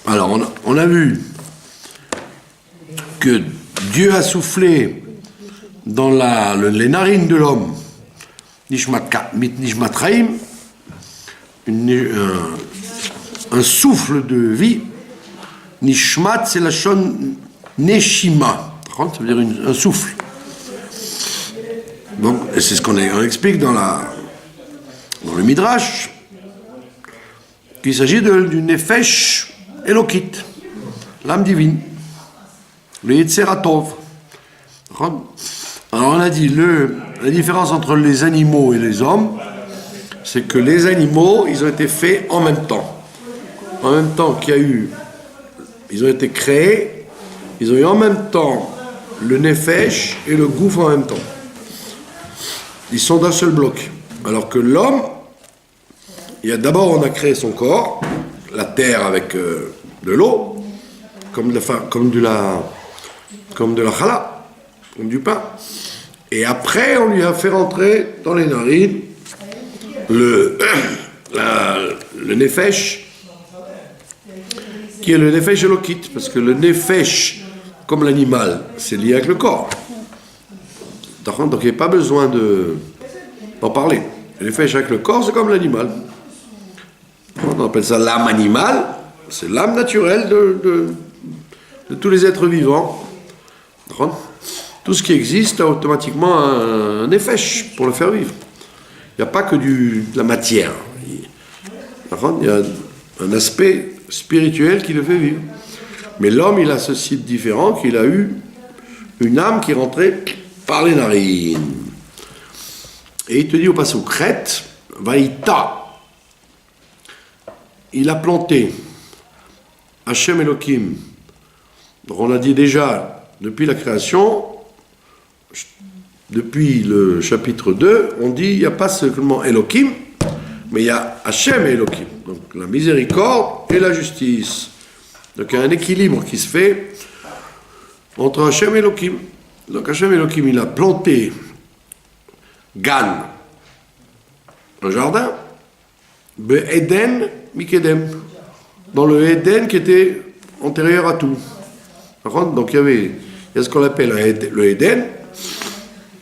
Alors, on a vu que Dieu a soufflé dans les narines de l'homme, Nishmat Chaim, un souffle de vie. Nishmat, c'est la shon Neshima, ça veut dire un souffle. Donc, c'est ce qu'on explique dans le Midrash, qu'il s'agit du Nefesh Elokit, l'âme divine, le Yetzeratov. Alors on a dit, la différence entre les animaux et les hommes, c'est que les animaux, ils ont été faits en même temps. En même temps qu'il y a eu, ils ont été créés, ils ont eu en même temps le Nefesh et le Gouf en même temps. Ils sont d'un seul bloc. Alors que l'homme, d'abord on a créé son corps, la terre avec de l'eau, comme de la challah, comme du pain. Et après on lui a fait rentrer dans les narines le nefesh, qui est le nefesh elokit, parce que le nefesh, comme l'animal, c'est lié avec le corps. Donc il n'y a pas besoin d'en parler. Le nefesh avec le corps, c'est comme l'animal. On appelle ça l'âme animale, c'est l'âme naturelle de tous les êtres vivants. Tout ce qui existe a automatiquement un nefesh pour le faire vivre. Il n'y a pas que de la matière. Il y a un aspect spirituel qui le fait vivre. Mais l'homme, il a ce site différent, qu'il a eu une âme qui rentrait par les narines. Et il te dit au passage, Crète, Vaïta. Il a planté Hachem Elohim. Donc on a dit déjà, depuis la création, depuis le chapitre 2, on dit il n'y a pas seulement Elohim, mais il y a Hachem et Elohim. Donc la miséricorde et la justice. Donc il y a un équilibre qui se fait entre Hachem et Elohim. Donc Hachem et Elohim, il a planté Gan, un jardin, Eden Mikedem, dans le Eden qui était antérieur à tout. Donc il y a ce qu'on appelle le Eden,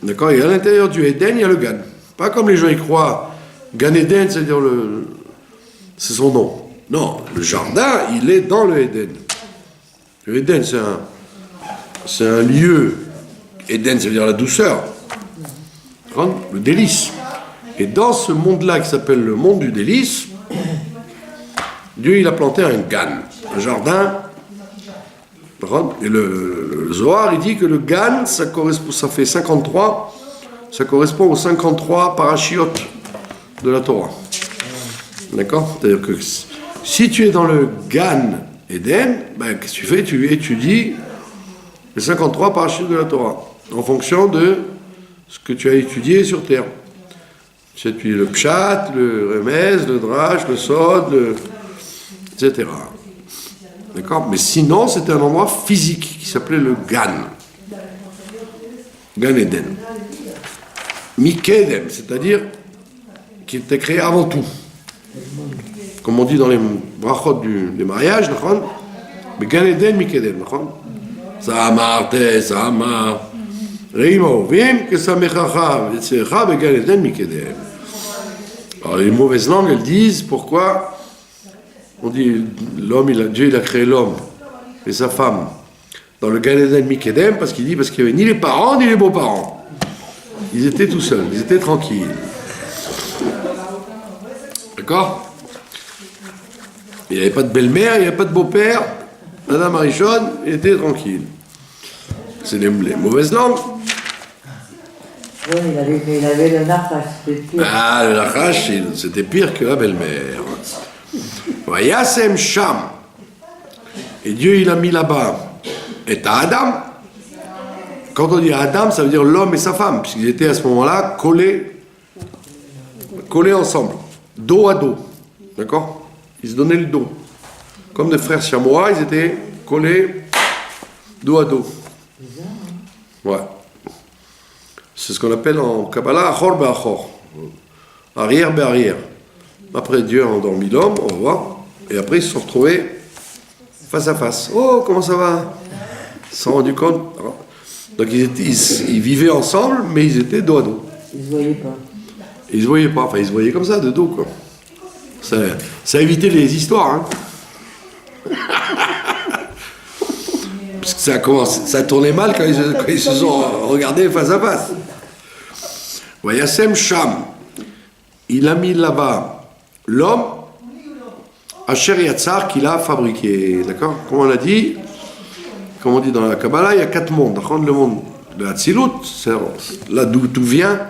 d'accord, et à l'intérieur du Eden, il y a le Gan. Pas comme les gens y croient, Gan Eden, c'est-à-dire c'est son nom. Non, le jardin, il est dans le Eden. Le Eden, c'est un lieu. Eden, ça veut dire la douceur, le délice. Et dans ce monde-là qui s'appelle le monde du délice, Dieu, il a planté un Gan, un jardin. Et le Zohar, il dit que le Gan, ça fait 53, ça correspond aux 53 parachiotes de la Torah. D'accord? C'est-à-dire que si tu es dans le Gan Eden, qu'est-ce que tu fais? Tu étudies les 53 parachiotes de la Torah, en fonction de ce que tu as étudié sur Terre. Tu étudies le Pshat, le Remez, le Drash, le Sod, etc. D'accord? Mais sinon, c'était un endroit physique qui s'appelait le Gan. Gan Eden. Mikedem, c'est-à-dire qui était créé avant tout. Comme on dit dans les brachot des mariages, mais Gan Eden, Mikedem. Ça amarte, ça amar. Reima ovim, que ça mechacha, etc. Mais Gan Eden, Mikedem. Alors les mauvaises langues, elles disent pourquoi. On dit, Dieu il a créé l'homme et sa femme dans le Gan Eden Mikedem, parce qu'il n'y avait ni les parents ni les beaux-parents. Ils étaient tout seuls, ils étaient tranquilles. D'accord? Il n'y avait pas de belle-mère, il n'y avait pas de beau-père. Madame Marichonne, il était tranquille. C'est les mauvaises langues. Oui, il avait le Nachash, c'était pire. Ah, le Nachash, c'était pire que la belle-mère. Vayasem Sham. Et Dieu, il a mis là-bas. Et à Adam. Quand on dit Adam, ça veut dire l'homme et sa femme, puisqu'ils étaient à ce moment-là collés ensemble, dos à dos. D'accord? Ils se donnaient le dos. Comme des frères chamois, ils étaient collés dos à dos. Ouais. C'est ce qu'on appelle en Kabbalah Achor Be'achor. Arrière Be'arrière. Après, Dieu a endormi l'homme, on va voir. Et après, ils se sont retrouvés face à face. Oh, comment ça va? Ils se sont rendus compte. Donc ils vivaient ensemble, mais ils étaient dos à dos. Ils se voyaient pas. Ils se voyaient pas, enfin ils se voyaient comme ça, de dos, quoi. Ça évitait les histoires, hein. Parce que ça tournait mal quand ils se sont regardés face à face. Vayasem Sham, il a mis là-bas l'homme, Asher Yatzar, qu'il a fabriqué. D'accord? Comme on l'a dit, comme on dit dans la Kabbalah, il y a 4 mondes. Le monde de Hatzilut, c'est là d'où tout vient,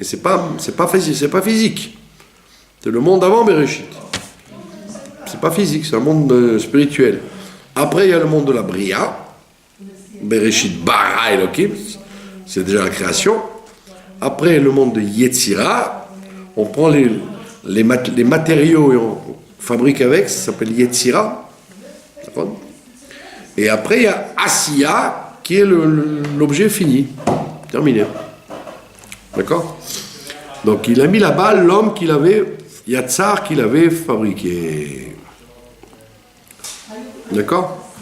et c'est pas physique. C'est le monde avant Bereshit. C'est pas physique, c'est un monde spirituel. Après, il y a le monde de la Bria, Bereshit Bara Elohim, c'est déjà la création. Après, le monde de Yetzira, on prend les matériaux et on fabrique avec, ça s'appelle Yetzira. Et après, il y a Asiya, qui est l'objet fini, terminé. D'accord? Donc, il a mis là-bas l'homme qu'il avait, Yatzar, qu'il avait fabriqué. D'accord?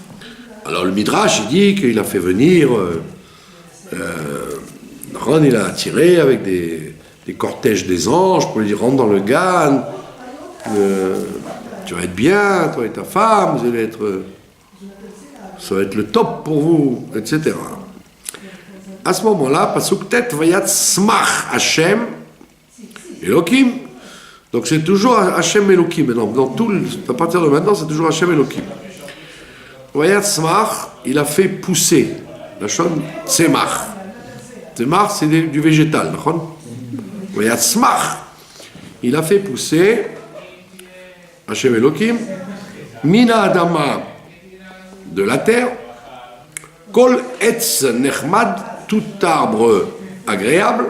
Alors, le Midrash, il dit qu'il a fait venir... Ron, il a attiré avec des cortèges des anges pour lui dire rentre dans le Gan, tu vas être bien, toi et ta femme, vous allez être, ça va être le top pour vous, etc. À ce moment-là, Pasuk Tet Vayat Smach Hashem Elohim. Donc c'est toujours Hashem Elohim maintenant. À partir de maintenant, c'est toujours Hashem Elohim. Vayat Smach, il a fait pousser la chose Tzemach. Tzemach, c'est du végétal, d'accord? Vayat Smach, il a fait pousser Hashem Elohim, Mina Adama, de la terre, Kol Etz Nechmad, tout arbre agréable.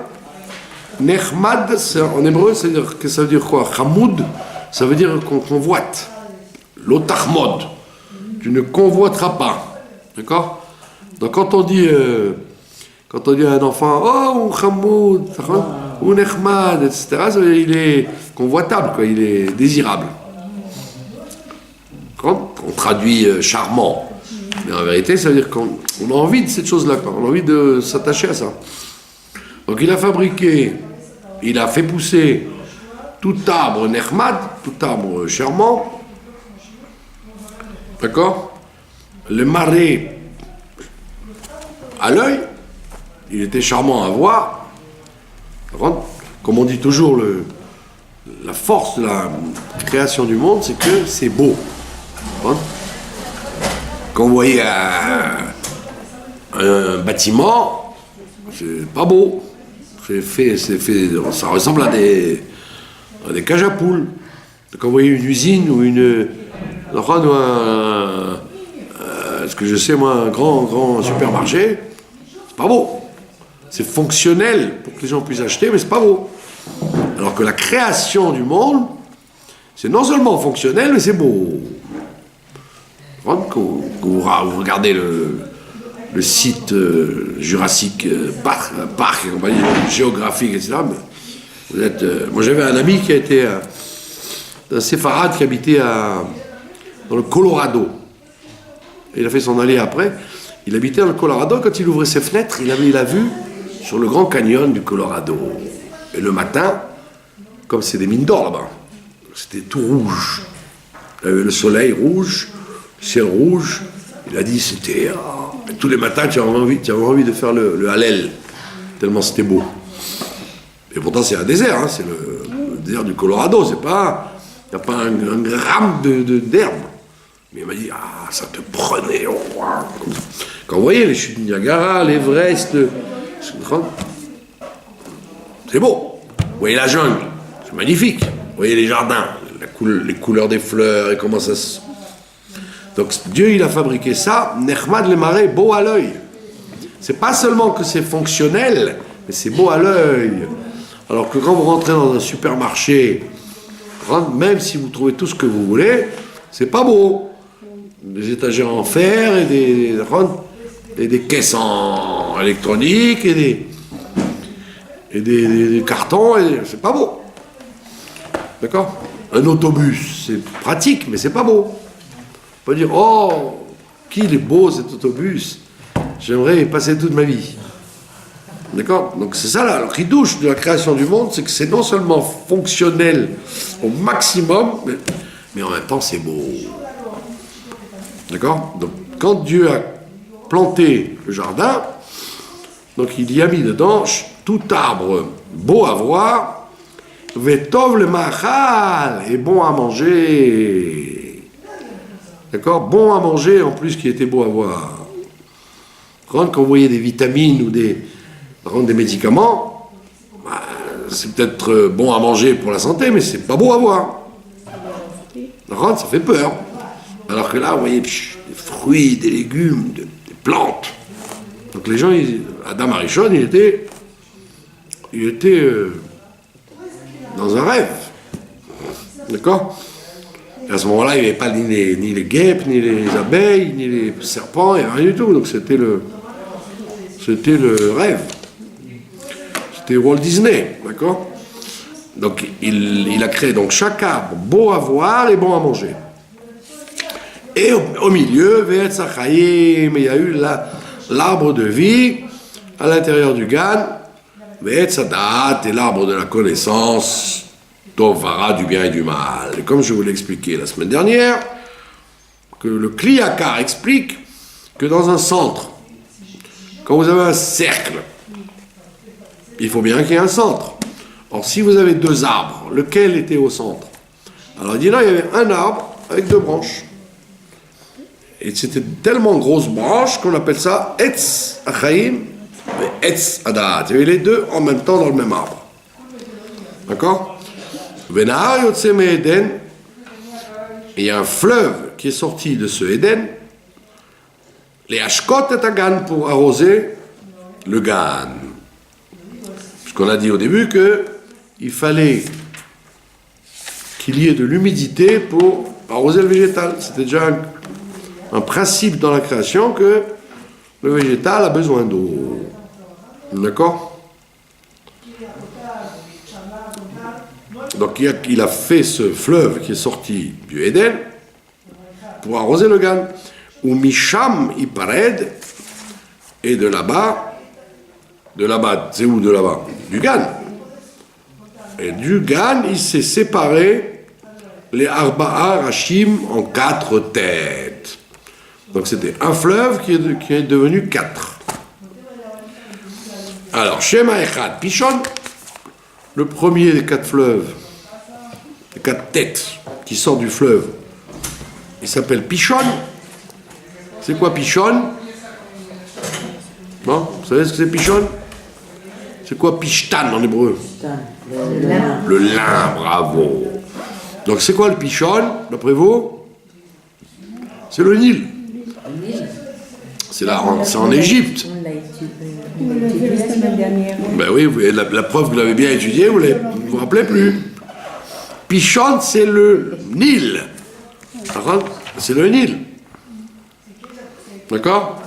Nechmad, en hébreu, ça veut dire quoi? Chamoud, ça veut dire qu'on convoite. L'otachmod, tu ne convoiteras pas. D'accord? Donc quand on dit à un enfant, oh, ou chamoud, ou nechmad, etc., ça veut dire il est convoitable, quoi, il est désirable. On traduit charmant. Mais en vérité, ça veut dire qu'on a envie de cette chose-là, quoi. On a envie de s'attacher à ça. Donc il a fabriqué, il a fait pousser tout arbre nechmad, tout arbre charmant. D'accord? Le marais à l'œil, il était charmant à voir. Comme on dit toujours, la force de la création du monde, c'est que c'est beau. Quand vous voyez un bâtiment, c'est pas beau. Ça ressemble à des cages à poules. Quand vous voyez une usine ou ce que je sais moi, un grand supermarché, c'est pas beau. C'est fonctionnel pour que les gens puissent acheter, mais c'est pas beau. Alors que la création du monde, c'est non seulement fonctionnel, mais c'est beau. Quand vous regardez le site Jurassic Park et compagnie, géographique, etc. Moi j'avais un ami qui a été un séfarade qui habitait dans le Colorado. Il a fait son allée après. Il habitait dans le Colorado. Quand il ouvrait ses fenêtres, il avait la vue sur le Grand Canyon du Colorado. Et le matin, comme c'est des mines d'or là-bas, c'était tout rouge. Il y avait le soleil rouge, le ciel rouge. Il a dit c'était... tous les matins, tu avais envie de faire le Hallel, tellement c'était beau. Et pourtant, c'est un désert, hein, c'est le désert du Colorado. Il n'y a pas un gramme d'herbe. Mais il m'a dit, ça te prenait. Quand vous voyez les chutes de Niagara, l'Everest, c'est beau. Vous voyez la jungle, c'est magnifique. Vous voyez les jardins, les couleurs des fleurs et comment ça se... Donc Dieu, il a fabriqué ça, Nechmad le marais, beau à l'œil. C'est pas seulement que c'est fonctionnel, mais c'est beau à l'œil. Alors que quand vous rentrez dans un supermarché, même si vous trouvez tout ce que vous voulez, c'est pas beau. Des étagères en fer et des caisses en électronique et des cartons, c'est pas beau. D'accord? Un autobus, c'est pratique, mais c'est pas beau. Pas dire, oh, qu'il est beau cet autobus, j'aimerais y passer toute ma vie. D'accord? Donc c'est ça là, le chidouche de la création du monde, c'est que c'est non seulement fonctionnel au maximum, mais en même temps c'est beau. D'accord? Donc quand Dieu a planté le jardin, donc il y a mis dedans tout arbre beau à voir, vetov le machal, et bon à manger. D'accord? Bon à manger en plus qui était beau à voir. Quand vous voyez des vitamines ou des médicaments, bah, c'est peut-être bon à manger pour la santé, mais c'est pas beau à voir. Ça fait peur. Alors que là, vous voyez, des fruits, des légumes, des plantes. Donc les gens, Adam Arishon, il était dans un rêve. D'accord? Et à ce moment-là, il n'y avait pas ni les guêpes, ni les abeilles, ni les serpents, et rien du tout. Donc c'était le rêve. C'était Walt Disney, d'accord? Donc il a créé donc chaque arbre beau à voir et bon à manger. Et au milieu, Ve'etz HaChaim, il y a eu l'arbre de vie à l'intérieur du Gan, Ve'etz HaDaat, et l'arbre de la connaissance, Tov Vara, du bien et du mal. Et comme je vous l'ai expliqué la semaine dernière, que le Kli Yakar explique que dans un centre, quand vous avez un cercle, il faut bien qu'il y ait un centre. Or, si vous avez deux arbres, lequel était au centre? Alors, il dit là, il y avait un arbre avec deux branches. Et c'était tellement grosses branches qu'on appelle ça Etz HaChaim et Etz HaDaat. Il y avait les deux en même temps dans le même arbre. D'accord? Venahar Yotze Me'Eden, il y a un fleuve qui est sorti de ce Éden, les Ashkot et Agan, pour arroser le Gan. Puisqu'on a dit au début qu'il fallait qu'il y ait de l'humidité pour arroser le végétal. C'était déjà un principe dans la création que le végétal a besoin d'eau. D'accord? Donc il a fait ce fleuve qui est sorti du Éden pour arroser le Gan. Ou Misham Ipared, et de là-bas, c'est où de là-bas? Du Gan. Et du Gan, il s'est séparé les Arba'a Rashim en 4 têtes. Donc c'était un fleuve qui est devenu 4. Alors, Shema Echad Pishon, le premier des 4 fleuves, les 4 têtes qui sortent du fleuve, il s'appelle Pishon. C'est quoi Pishon? Bon, vous savez ce que c'est Pishon? C'est quoi Pishtan en hébreu? Le lin, bravo. Donc c'est quoi le Pishon, d'après vous? C'est le Nil. C'est en Égypte. Ben oui, la preuve que vous l'avez bien étudié, vous ne vous rappelez plus. Pishon, c'est le Nil. C'est le Nil. D'accord?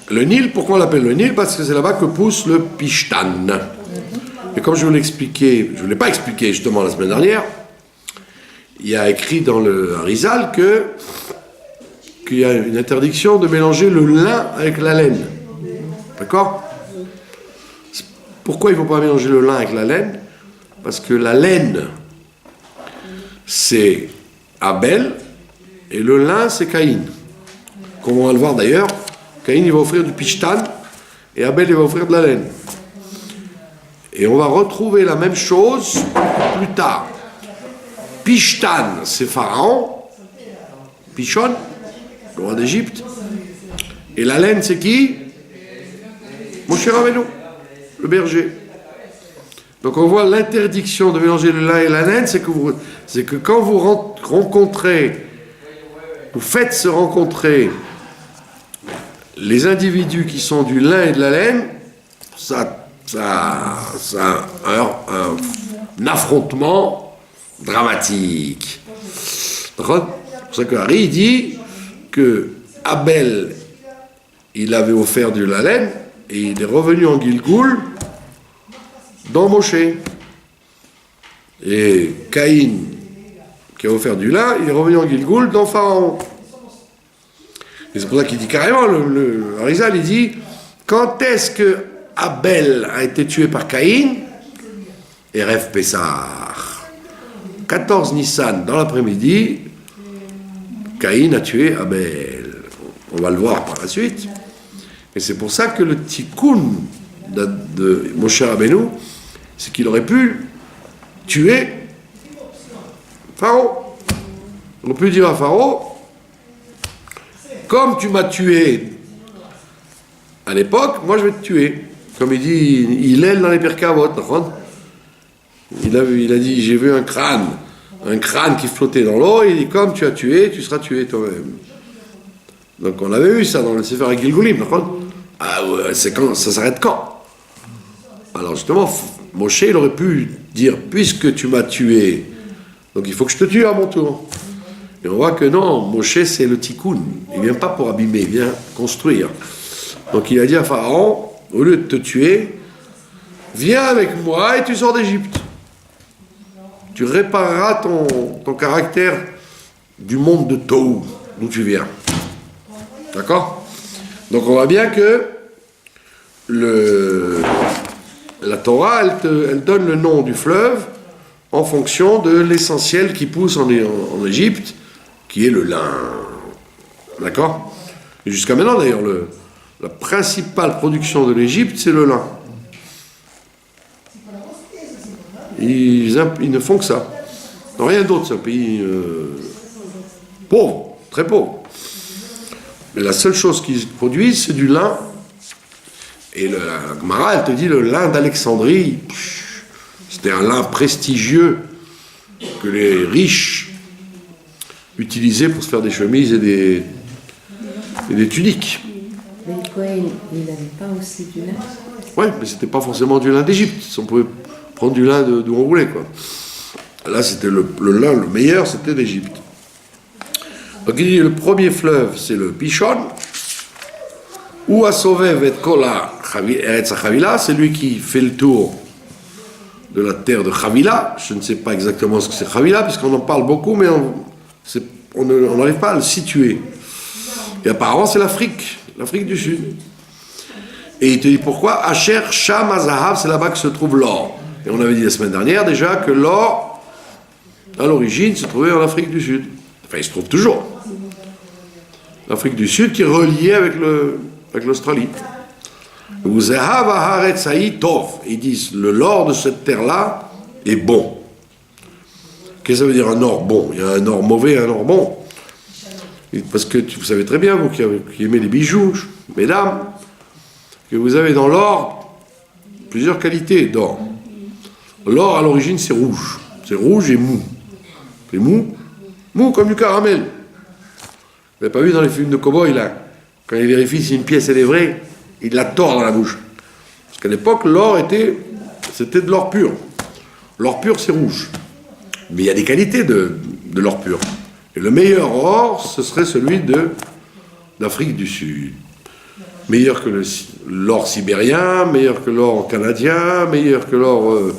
Le Nil, pourquoi on l'appelle le Nil? Parce que c'est là-bas que pousse le Pishtan. Et comme je vous l'ai expliqué, je ne vous l'ai pas expliqué justement la semaine dernière, il y a écrit dans le Harizal qu'il y a une interdiction de mélanger le lin avec la laine. D'accord? Pourquoi il ne faut pas mélanger le lin avec la laine? Parce que la laine, c'est Abel, et le lin, c'est Caïn. Comme on va le voir d'ailleurs, Caïn il va offrir du pishtan et Abel il va offrir de la laine. Et on va retrouver la même chose plus tard. Pishtan, c'est Pharaon, Pishon, le roi d'Égypte. Et la laine, c'est qui? Moshe Rabbeinu, le berger. Donc on voit l'interdiction de mélanger le lin et la laine, c'est que quand vous rencontrez, vous faites se rencontrer les individus qui sont du lin et de la laine, ça un affrontement dramatique. C'est pour ça que Harry dit que Abel, il avait offert de la laine et il est revenu en Gilgoul dans Moshe. Et Caïn, qui a offert du lin, il est revenu en Gilgoul dans Pharaon. Et c'est pour ça qu'il dit carrément, le Arizal, il dit, quand est-ce que Abel a été tué par Caïn? Erev Pessah. 14 Nissan, dans l'après-midi, Caïn a tué Abel. On va le voir par la suite. Et c'est pour ça que le tikkun de Moshe Rabbeinu, c'est qu'il aurait pu tuer Pharaon. On peut dire à Pharaon, comme tu m'as tué à l'époque, moi je vais te tuer. Comme il dit, il est dans les Pirkei Avot, il a dit, j'ai vu un crâne qui flottait dans l'eau, et il dit, comme tu as tué, tu seras tué toi-même. Donc on avait vu ça dans le Sefer Gilgulim, ah ouais, c'est quand, ça s'arrête quand? Alors justement, Moshe, il aurait pu dire, puisque tu m'as tué, donc il faut que je te tue à mon tour. Et on voit que non, Moshe c'est le tikkun, il ne vient pas pour abîmer, il vient construire. Donc il a dit à Pharaon, au lieu de te tuer, viens avec moi et tu sors d'Égypte. Tu répareras ton caractère du monde de Tohu, d'où tu viens. D'accord? Donc on voit bien que la Torah, elle donne le nom du fleuve en fonction de l'essentiel qui pousse en Égypte, qui est le lin. D'accord? Et jusqu'à maintenant, d'ailleurs, la principale production de l'Égypte, c'est le lin. Ils ne font que ça. Non, rien d'autre, c'est un pays pauvre, très pauvre. Mais la seule chose qu'ils produisent, c'est du lin. Et la Gemara, elle te dit, le lin d'Alexandrie, c'était un lin prestigieux que les riches utilisaient pour se faire des chemises et des tuniques. Mais quoi, il n'avait pas aussi du lin? Oui, mais c'était pas forcément du lin d'Égypte. On pouvait prendre du lin d'où on voulait, quoi. Là, c'était le lin, le meilleur, c'était d'Égypte. Donc il dit, le premier fleuve, c'est le Pishon, ou Asovev et Kola Eretz Chavila, c'est lui qui fait le tour de la terre de Chavila. Je ne sais pas exactement ce que c'est Chavila, puisqu'on en parle beaucoup, mais on n'arrive pas à le situer. Et apparemment, c'est l'Afrique du Sud. Et il te dit pourquoi? Asher Sham Azahav, c'est là-bas que se trouve l'or. Et on avait dit la semaine dernière déjà que l'or, à l'origine, se trouvait en Afrique du Sud. Enfin, il se trouve toujours. L'Afrique du Sud qui est reliée avec l'Australie. Ils disent, l'or de cette terre-là est bon. Qu'est-ce que ça veut dire un or bon? Il y a un or mauvais et un or bon. Parce que vous savez très bien, vous qui aimez les bijoux, mesdames, que vous avez dans l'or plusieurs qualités d'or. L'or, à l'origine, c'est rouge. C'est rouge et mou. C'est mou comme du caramel. Vous n'avez pas vu dans les films de cow-boy, là, quand il vérifie si une pièce elle est vraie, il la tord dans la bouche. Parce qu'à l'époque, l'or c'était de l'or pur. L'or pur, c'est rouge. Mais il y a des qualités de l'or pur. Et le meilleur or, ce serait celui d'Afrique du Sud. Meilleur que l'or sibérien, meilleur que l'or canadien, meilleur que l'or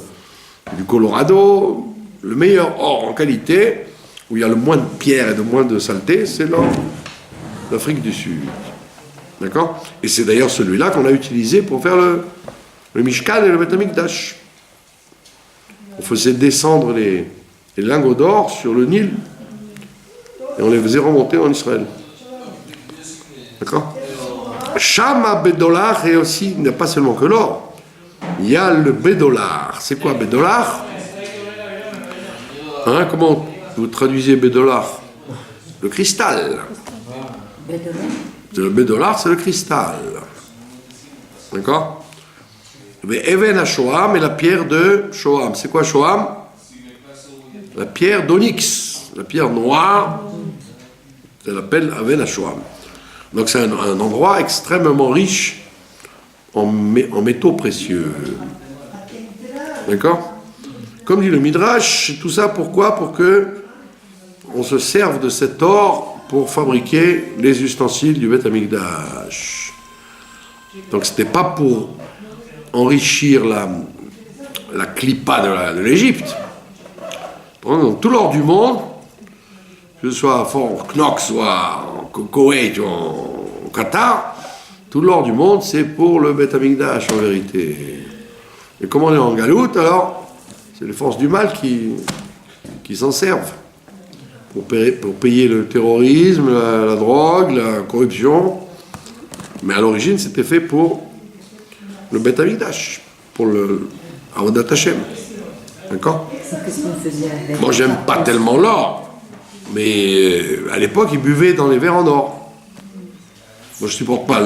du Colorado. Le meilleur or en qualité, où il y a le moins de pierres et de moins de saleté, c'est l'or d'Afrique du Sud. D'accord? Et c'est d'ailleurs celui-là qu'on a utilisé pour faire le Mishkan et le Beth Amikdash. On faisait descendre les lingots d'or sur le Nil et on les faisait remonter en Israël. D'accord? Shama Bédolar, et aussi, il n'y a pas seulement que l'or, il y a le Bédolar. C'est quoi Bédolar? Hein, comment vous traduisez Bédolar? Le cristal. Le Bédolar, c'est le cristal. D'accord? Mais Even à Shoham et la pierre de Shoham. C'est quoi Shoham? La pierre d'onyx, la pierre noire. Elle s'appelle Even à Shoham. Donc c'est un endroit extrêmement riche en métaux précieux. D'accord? Comme dit le Midrash, tout ça pourquoi? Pour que on se serve de cet or pour fabriquer les ustensiles du Beth Amikdash. Donc c'était pas pour enrichir la clipa de l'Égypte. Donc tout l'or du monde que ce soit à Fort Knox, soit en Koweït ou au Qatar, tout l'or du monde, c'est pour le Beth Amikdash en vérité. Et comme on est en galoute, alors, c'est les forces du mal qui s'en servent pour payer le terrorisme, la drogue, la corruption. Mais à l'origine, c'était fait pour le Beth Amikdash, pour le Avodat Hashem. D'accord? Qu'est-ce qu'on faisait avec? Moi, j'aime pas tellement l'or, mais à l'époque, ils buvaient dans les verres en or. Moi, je supporte pas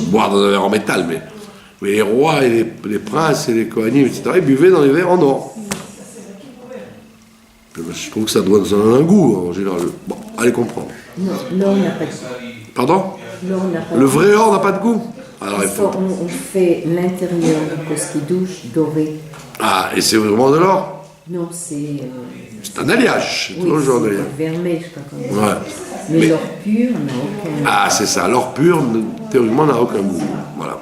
boire dans un verre en métal, mais les rois et les princes et les Kohanim, etc., ils buvaient dans les verres en or. Je trouve que ça doit donner un goût, en général. Bon, allez comprendre. Non, l'or n'a pas de goût. Pardon? L'or n'a pas de Le goût. vrai or n'a pas de goût? Alors, il faut... On fait l'intérieur de ce qui douche doré. Ah, et c'est vraiment de l'or? Non, c'est... C'est un alliage, c'est oui, tout le genre c'est d'alliage. vermeil, je sais pas comment. Ouais. Mais l'or pur n'a aucun... Ah, c'est ça. L'or pur, théoriquement, n'a aucun goût. Voilà.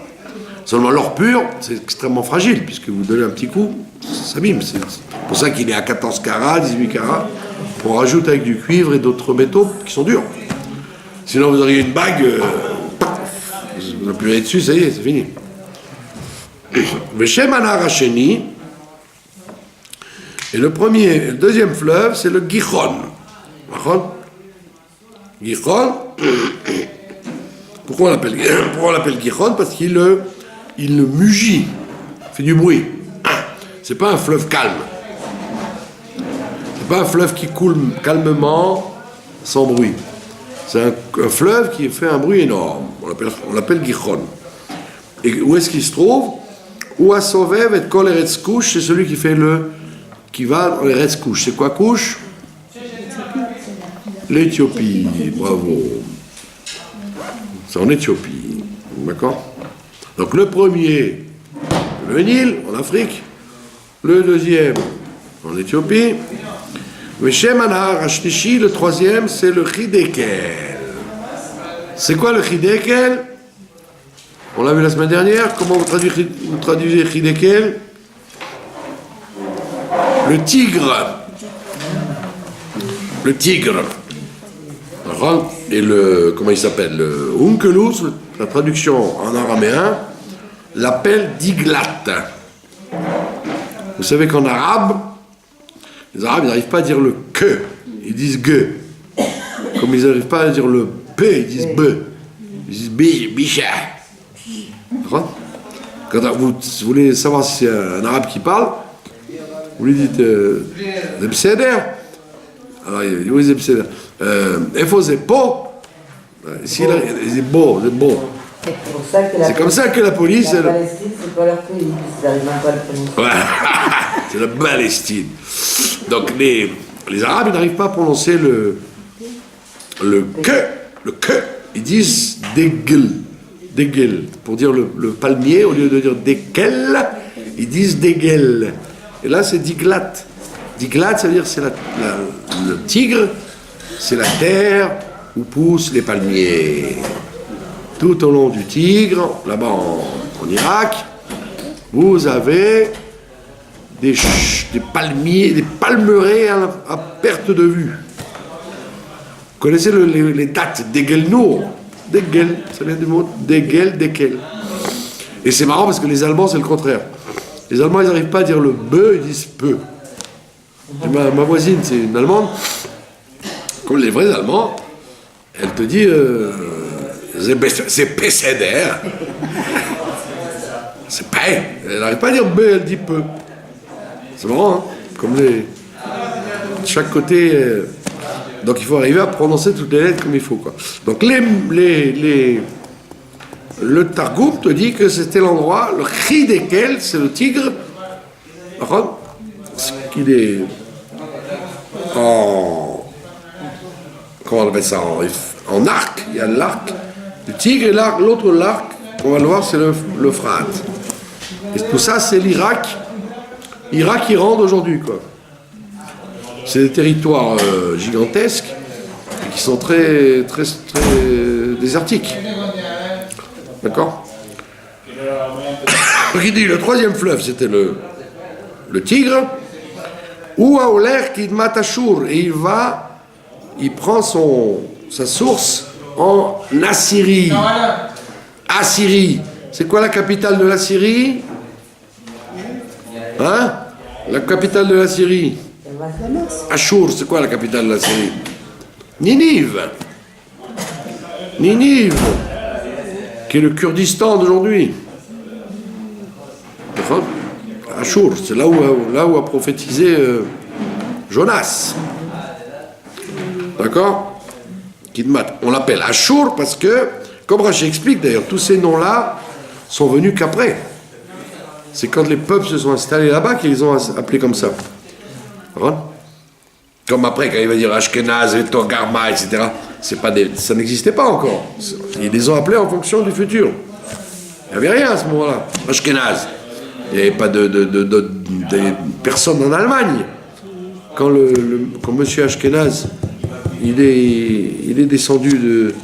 Seulement, l'or pur, c'est extrêmement fragile, puisque vous donnez un petit coup, ça s'abîme. C'est pour ça qu'il est à 14 carats, 18 carats. On rajoute avec du cuivre et d'autres métaux qui sont durs. Sinon, vous auriez une bague, vous appuyez dessus, ça y est, c'est fini. Veshem Anar Hasheni. Et le deuxième fleuve, c'est le Gihon. Gihon. Pourquoi on l'appelle Gihon? Parce qu'il le mugit, fait du bruit. C'est pas un fleuve calme. C'est pas un fleuve qui coule calmement, sans bruit. C'est un fleuve qui fait un bruit énorme. On l'appelle Gihon. Et où est-ce qu'il se trouve? Ou à Sovev et Kol Eretz Kush, c'est celui qui va dans l'Eretz Kush. C'est quoi Kush? L'Éthiopie. Bravo. C'est en Éthiopie. D'accord? Donc le premier, le Nil, en Afrique. Le deuxième, en Éthiopie. Veshem Anar Hashlishi, le troisième, c'est le Hidekel. C'est quoi le Hidekel? On l'a vu la semaine dernière. Comment vous traduisez Hidekel? Le tigre. Le tigre. Et comment il s'appelle? Le Onkelos, la traduction en araméen, l'appelle Diglat. Vous savez qu'en arabe, les Arabes ils n'arrivent pas à dire le que, ils disent ge. Comme ils n'arrivent pas à dire le p, ils disent be. Ils disent bicha. Quand vous voulez savoir si c'est un arabe qui parle, vous lui dites Zebseder. Alors il dit oui, Zebseder. Efo Zepo. Ici, il dit beau, c'est beau. C'est comme ça que la police. La Palestine, c'est pas leur pays, ils n'arrivent même pas à le prononcer. C'est la Palestine. Donc les Arabes, ils n'arrivent pas à prononcer le que. Ils disent degel. Degel. Pour dire le palmier, au lieu de dire dekel, ils disent degel. Et là, c'est diglat. Diglat, ça veut dire c'est le tigre, c'est la terre où poussent les palmiers. Tout au long du Tigre, là-bas en Irak, vous avez des palmiers, des palmeraies à perte de vue. Vous connaissez les dates Degel Nour? Degel, ça vient du mot Degel, Dekel. Et c'est marrant parce que les Allemands, c'est le contraire. Les Allemands, ils n'arrivent pas à dire le be, ils disent peu. Ma voisine, c'est une Allemande. Comme les vrais Allemands, elle te dit c'est Pesséder. C'est pas. Elle n'arrive pas à dire B, elle dit peu. C'est marrant, hein? Comme de chaque côté. Donc il faut arriver à prononcer toutes les lettres comme il faut, quoi. Donc le Targum te dit que c'était l'endroit, le Hidekel, c'est le tigre. Qu'il est en. Comment on appelle ça? En arc. Il y a l'arc du tigre et l'autre l'arc, on va le voir, c'est l'Euphrate. Et tout ça, c'est l'Irak. Irak-Iran d'aujourd'hui, quoi. C'est des territoires gigantesques et qui sont très, très, très désertiques. D'accord? Donc il dit, le troisième fleuve, c'était le Tigre. Ou Aoler Kidmat Ashur, et il va il prend sa source en Assyrie. Assyrie. C'est quoi la capitale de l'Assyrie? Hein? La capitale de la Syrie. Ashur, c'est quoi la capitale de la Syrie? Ninive. Ninive, qui est le Kurdistan d'aujourd'hui. Ashur, c'est là où a prophétisé Jonas. D'accord? On l'appelle Ashur parce que, comme Rachid explique d'ailleurs, tous ces noms-là sont venus qu'après. C'est quand les peuples se sont installés là-bas qu'ils les ont appelés comme ça. Comme après, quand il va dire Ashkenaz, Togarma, etc. Ça n'existait pas encore. Ils les ont appelés en fonction du futur. Il n'y avait rien à ce moment-là. Ashkenaz. Il n'y avait pas de personne en Allemagne. Quand monsieur Ashkenaz, il est descendu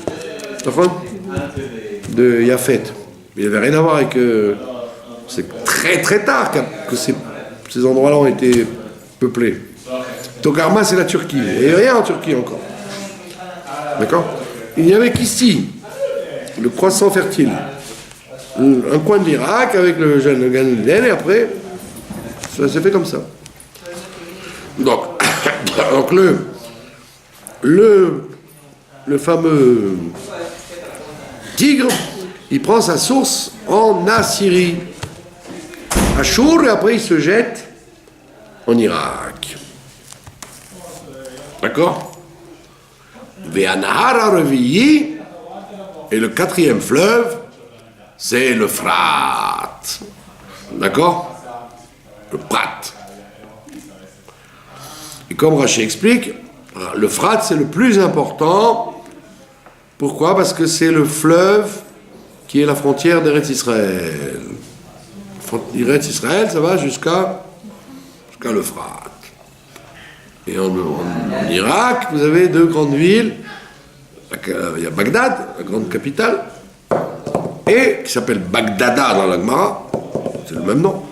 de Yafet. Il n'avait rien à voir avec... c'est très très tard que ces endroits-là ont été peuplés. Togarma, c'est la Turquie. Il n'y avait rien en Turquie encore. D'accord? Il n'y avait qu'ici, le croissant fertile. Un coin de l'Irak avec le Gan Eden, et après, ça s'est fait comme ça. Donc le fameux tigre, il prend sa source en Assyrie. Ashur, et après il se jette en Irak. D'accord? Ve'anahar Revi'i, et le quatrième fleuve, c'est le Frat. D'accord? Le Prat. Et comme Rashi explique, le Frat c'est le plus important. Pourquoi? Parce que c'est le fleuve qui est la frontière d'Eretz Israël. Eretz Israël, ça va jusqu'à l'Euphrate. Et en Irak, vous avez deux grandes villes. Il y a Bagdad, la grande capitale, et qui s'appelle Bagdada dans la Gemara, c'est le même nom.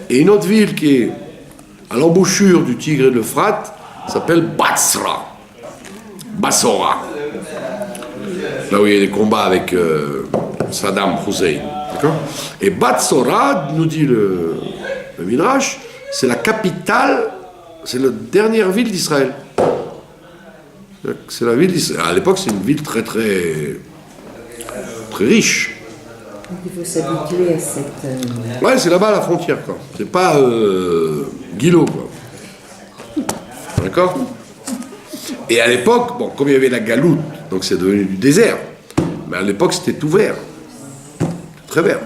Et une autre ville qui est à l'embouchure du Tigre et de l'Euphrate s'appelle Bassra. Bassora. Là où il y a des combats avec Saddam Hussein. D'accord? Et Bassora, nous dit le Midrash, c'est la capitale, c'est la dernière ville d'Israël. C'est la ville d'Israël. À l'époque, c'est une ville très très très riche. Donc il faut s'habituer à cette... Ouais, c'est là-bas à la frontière, quoi. C'est pas Guilot, quoi. D'accord? Et à l'époque, bon, comme il y avait la galoute, donc c'est devenu du désert. Mais à l'époque, c'était tout vert. Très vert.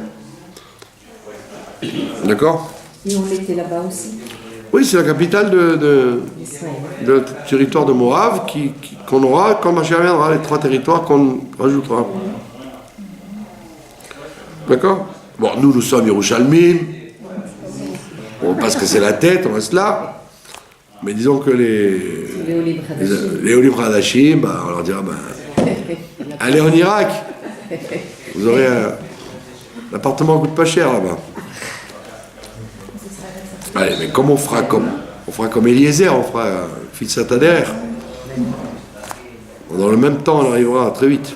D'accord? Et on était là-bas aussi? Oui, c'est la capitale de territoire de Moab qu'on aura, quand Mashiach viendra, les 3 territoires qu'on rajoutera. D'accord? Bon, nous sommes Yerushalmim. Bon, parce que c'est la tête, on reste là. Mais disons que les Olim Hadashim, bah, on leur dira, allez en Irak. Vous aurez l'appartement coûte pas cher là-bas. Allez, mais comme on fera comme Eliezer, on fera fils Satader. Dans le même temps, on arrivera très vite.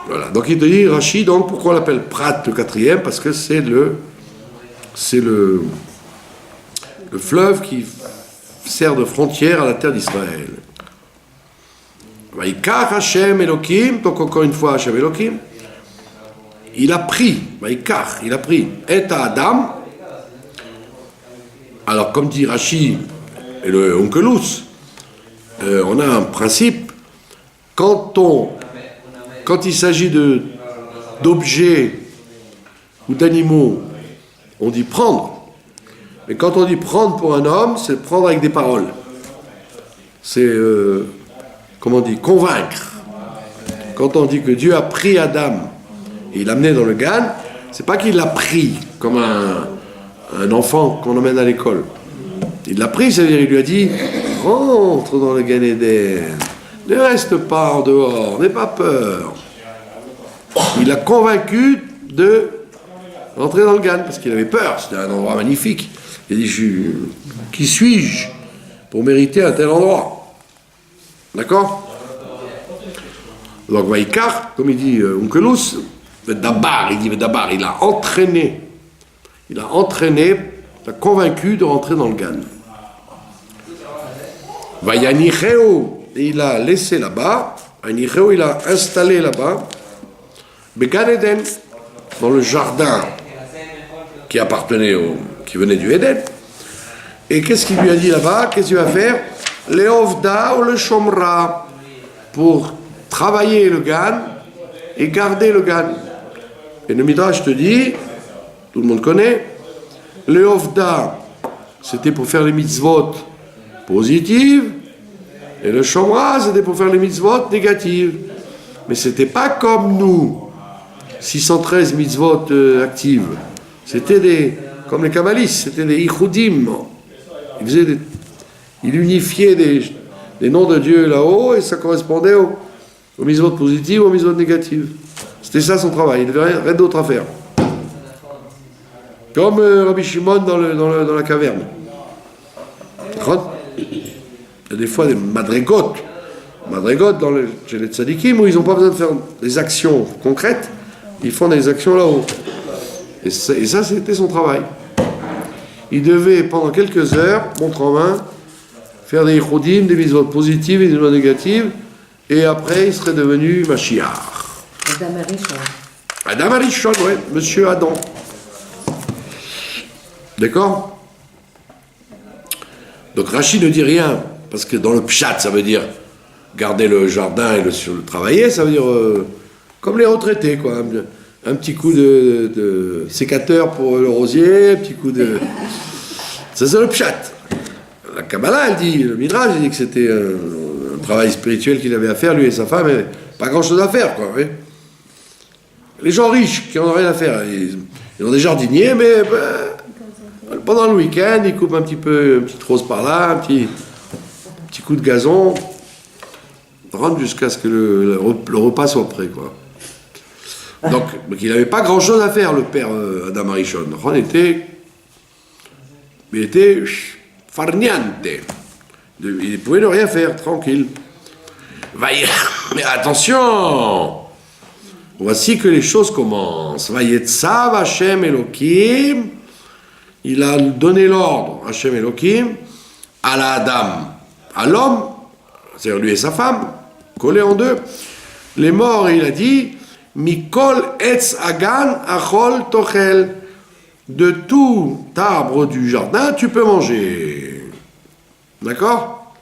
Voilà. Donc il te dit, Rashi, donc pourquoi on l'appelle Prat le 4e? Parce que c'est le fleuve qui sert de frontière à la terre d'Israël. Vaikach Hashem Elohim, donc encore une fois Hashem Elohim, il a pris, et Adam. Alors, comme dit Rashi et le Onkelos, on a un principe, quand il s'agit d'objets ou d'animaux, on dit prendre. Mais quand on dit prendre pour un homme, c'est prendre avec des paroles. C'est, comment on dit, convaincre. Quand on dit que Dieu a pris Adam et il l'a amené dans le Gan, c'est pas qu'il l'a pris comme un enfant qu'on emmène à l'école. Il l'a pris, c'est-à-dire il lui a dit rentre dans le Gan Eden, ne reste pas en dehors, n'aie pas peur. Il l'a convaincu de rentrer dans le Gan parce qu'il avait peur, c'était un endroit magnifique. Il a dit qui suis-je pour mériter un tel endroit? D'accord? Donc, Vaikar, comme il dit Onkelos, Dabar, il a entraîné, il a convaincu de rentrer dans le Gan. Vayanicheo, il a laissé là-bas, Vayanicheo, il a installé là-bas, Began Eden, dans le jardin qui venait du Eden. Et qu'est-ce qu'il lui a dit là-bas? Qu'est-ce qu'il va faire? Leovda ou le Shomra, pour travailler le Gan et garder le Gan. Et le Midrash te dit, tout le monde connaît, Leovda, c'était pour faire les mitzvot positives, et le Shomra, c'était pour faire les mitzvot négatives. Mais c'était pas comme nous, 613 mitzvot actives. C'était comme les kabbalistes, c'était des ichudim. Il unifiait des noms de Dieu là-haut et ça correspondait aux mitzvot positives, aux mitzvot négatives. C'était ça son travail, il n'avait rien d'autre à faire. Comme Rabbi Shimon dans la caverne. Il y a des fois des madrigotes chez les tzadikim où ils n'ont pas besoin de faire des actions concrètes, ils font des actions là-haut. Et ça c'était son travail. Il devait, pendant quelques heures, montre en main, faire des ichudim, des mitzvot positives et des mitzvot négatives, et après il serait devenu Mashiach. Adam Arishon. Adam Arishon, ouais, monsieur Adam. D'accord? Donc Rachid ne dit rien, parce que dans le pshat, ça veut dire garder le jardin et le travailler, ça veut dire comme les retraités, quoi. Un petit coup de sécateur pour le rosier, un petit coup de... Ça, c'est le pshat. La Kabbalah, elle dit, le Midrash, il dit que c'était un travail spirituel qu'il avait à faire, lui et sa femme, mais pas grand-chose à faire, quoi. Oui. Les gens riches qui n'en ont rien à faire, ils ont des jardiniers, mais pendant le week-end, ils coupent un petit peu, une petite rose par là, un petit coup de gazon, rentre jusqu'à ce que le repas soit prêt, quoi. Donc il n'avait pas grand-chose à faire, le père Adam Arishon. Il était farniante. Il pouvait ne rien faire, tranquille. Mais attention, voici que les choses commencent. Vayetzav Hashem Elohim, il a donné l'ordre, Hashem Elohim, à la Adam, à l'homme, c'est-à-dire lui et sa femme, collés en deux. Les morts, il a dit, Mikol etz agan achol tochel, de tout arbre du jardin, tu peux manger. D'accord?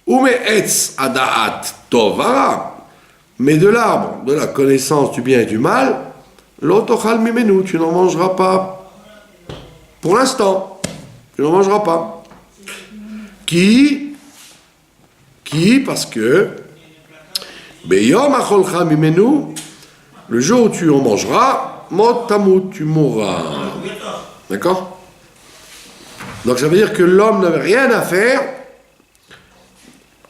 Ume etz adaat tovara, mais de l'arbre de la connaissance du bien et du mal, l'otochal mimenu, tu n'en mangeras pas. Pour l'instant, tu n'en mangeras pas. Qui, parce que, beyom acholcha mimenu, le jour où tu en mangeras, mot tamut, tu mourras. D'accord? Donc ça veut dire que l'homme n'avait rien à faire.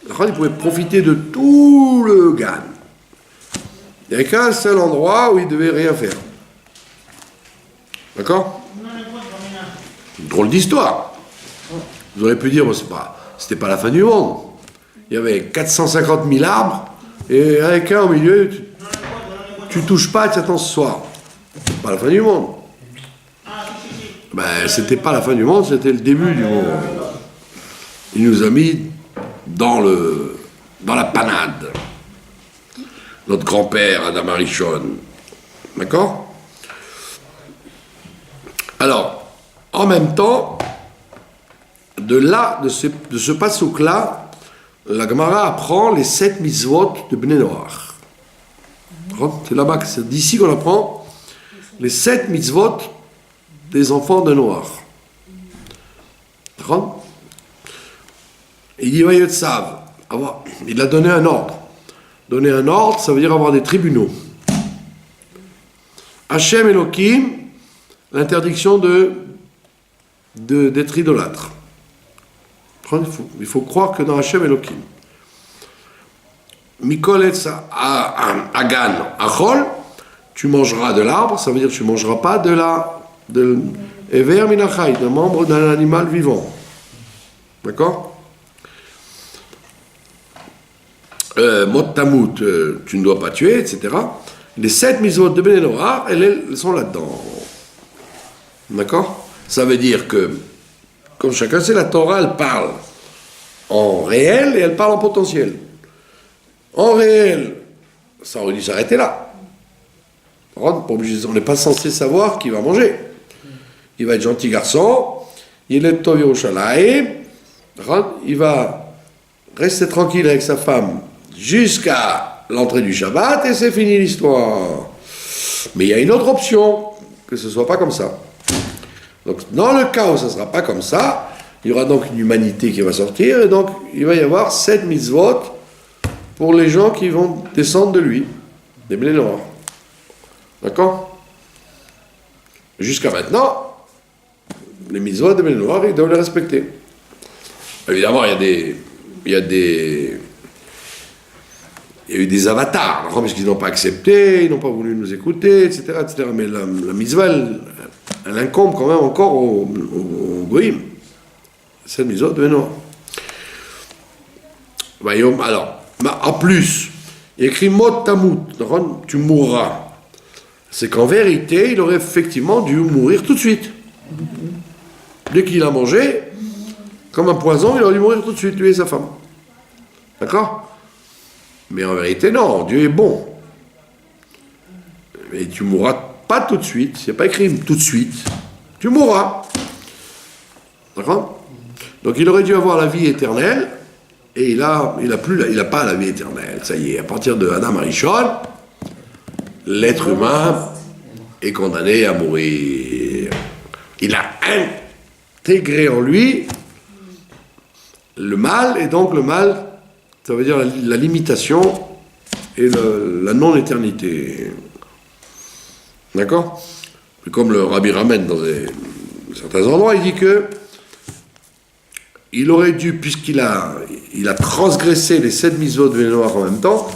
Il pouvait profiter de tout le Gan. Il n'y avait qu'un seul endroit où il ne devait rien faire. D'accord? Une drôle d'histoire. Vous auriez pu dire, bon, c'était pas la fin du monde. Il y avait 450 000 arbres, et avec un au milieu, tu touches pas, tu attends ce soir. C'est pas la fin du monde. Ben, c'était pas la fin du monde, c'était le début du monde. Il nous a mis dans la panade. Notre grand-père, Adam Arishon. D'accord? Alors, en même temps, de ce passouk-là, la Gemara apprend les 7 mitzvot de Bnei Noach. C'est là-bas, c'est d'ici qu'on apprend les 7 mitzvot des enfants de Noach. Et il dit Vayetzav, il a donné un ordre. Donner un ordre, ça veut dire avoir des tribunaux. Hashem Elohim, l'interdiction d'être idolâtre. Il faut croire que dans Hashem Elohim, Mikol etz agan achol, tu mangeras de l'arbre, ça veut dire que tu ne mangeras pas de Ever minachai, d'un membre d'un animal vivant. D'accord? Mot Tamut, tu ne dois pas tuer, etc. Les 7 mitzvot de Ben Noach, elles sont là-dedans. D'accord? Ça veut dire que, comme chacun sait, la Torah, elle parle en réel et elle parle en potentiel. En réel, ça aurait dû s'arrêter là. On n'est pas censé savoir qui va manger. Il va être gentil garçon, il est Tov Yerushalayim, il va rester tranquille avec sa femme jusqu'à l'entrée du Shabbat et c'est fini l'histoire. Mais il y a une autre option, que ce ne soit pas comme ça. Donc dans le cas où ça ne sera pas comme ça, il y aura donc une humanité qui va sortir et donc il va y avoir 7 mitzvot pour les gens qui vont descendre de lui, des Bnei Noach. D'accord? Jusqu'à maintenant, les mitzvot des Bnei Noach, ils doivent les respecter. Évidemment, il y a eu des avatars, parce qu'ils n'ont pas accepté, ils n'ont pas voulu nous écouter, etc. etc. Mais la mitzvah, elle incombe quand même encore au goïm. C'est le mitzvah de Bnei Noach. Alors, en plus, il y a écrit Mot Tamut, tu mourras. C'est qu'en vérité, il aurait effectivement dû mourir tout de suite. Dès qu'il a mangé, comme un poison, il aurait dû mourir tout de suite, lui et sa femme. D'accord? Mais en vérité, non, Dieu est bon. Mais tu mourras pas tout de suite, il n'y a pas écrit tout de suite. Tu mourras. D'accord? Donc il aurait dû avoir la vie éternelle, et il n'a pas la vie éternelle. Ça y est, à partir de Adam Arishon, l'être humain est condamné à mourir. Il a intégré en lui le mal, et donc le mal, ça veut dire la limitation et la non-éternité. D'accord? Comme le Rabbi ramène dans certains endroits, il dit que il aurait dû, puisqu'il a transgressé les 7 mitzvot de Bnei Noach en même temps,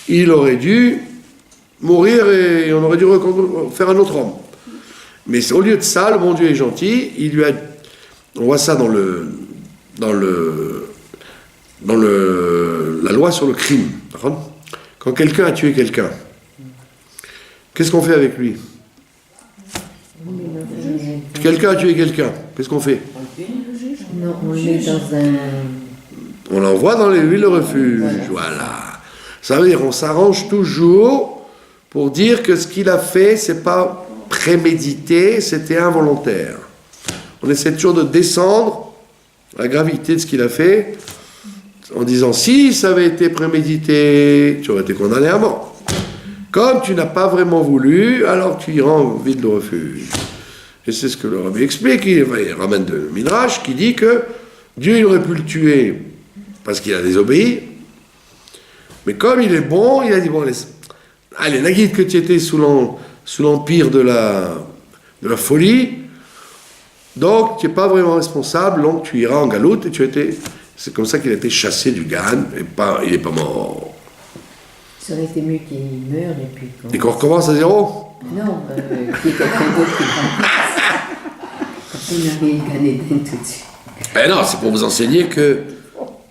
il aurait dû mourir et on aurait dû faire un autre homme. Mais au lieu de ça, le bon Dieu est gentil, on voit ça dans la loi sur le crime. Quand quelqu'un a tué quelqu'un, qu'est-ce qu'on fait avec lui? Quelqu'un a tué quelqu'un, qu'est-ce qu'on fait? Non, on est dans un... On l'envoie dans les villes de refuge. Voilà. Ça veut dire on s'arrange toujours pour dire que ce qu'il a fait, c'est pas prémédité, c'était involontaire. On essaie toujours de descendre la gravité de ce qu'il a fait en disant si ça avait été prémédité, tu aurais été condamné à mort. Comme tu n'as pas vraiment voulu, alors tu iras en ville de refuge. Et c'est ce que le Rabbi explique, il ramène de Midrash qui dit que Dieu il aurait pu le tuer parce qu'il a désobéi, mais comme il est bon, il a dit bon, allez, Nagid, que tu étais sous l'empire de la folie, donc tu n'es pas vraiment responsable, donc tu iras en galoute, et c'est comme ça qu'il a été chassé du Gan, et il n'est pas mort. Ça aurait été mieux qu'il meure et puis... Et qu'on recommence à zéro? Non, qu'il y ait quelqu'un d'autre qui remplace. Comme ça, on arrive Gan Eden tout de suite. Ben non, c'est pour vous enseigner que